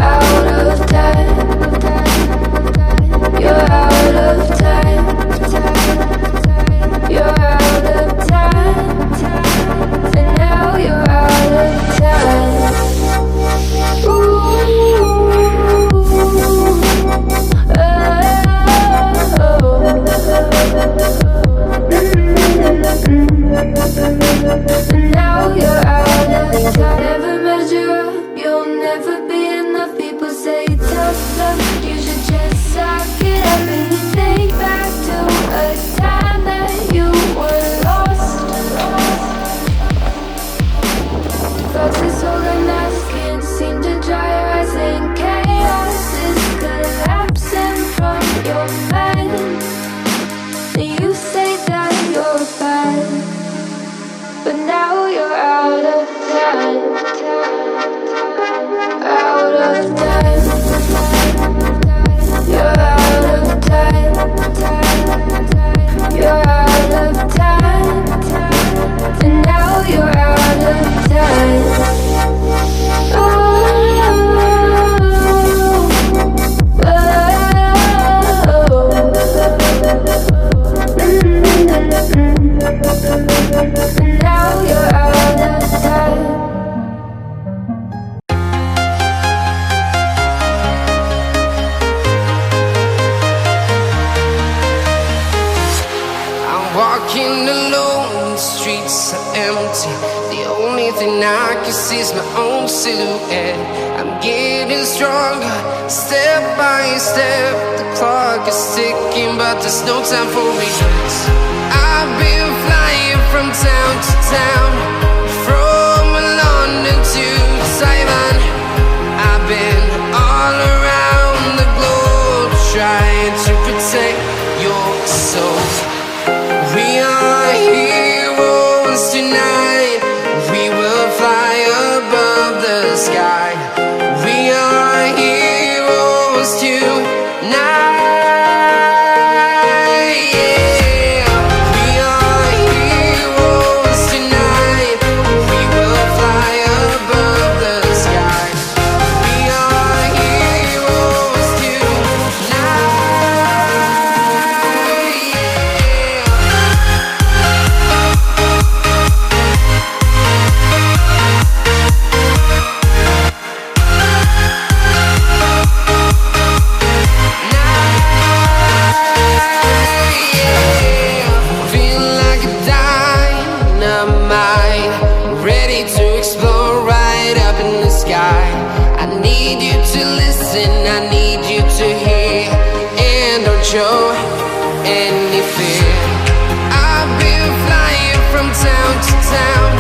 out of time. You're out of time. You're out of time. And now you're out of time. And now you're out of time. Never measure up, you'll never be enough. People say tough love, you should just suck it up. And you think back to a time that you were lost. Thoughts is organized, can't seem to dry your eyes. And chaos is collapsing from your mind. And you say that you're fine, but now you're out of time. Out of time. You're out of time. You're out of time. And now you're out of time. And now you're out of time. Walking alone, the streets are empty. The only thing I can see is my own silhouette. I'm getting stronger, step by step. The clock is ticking, but there's no time for regrets. I've been flying from town to town, from London to Taiwan. I've been all around the globe, trying to protect your soul. We are heroes tonight. We will fly above the sky. We are heroes tonight. Yeah. We are heroes tonight. We will fly above the sky. We are heroes tonight. I need you to hear, and don't show any fear. I've been flying from town to town,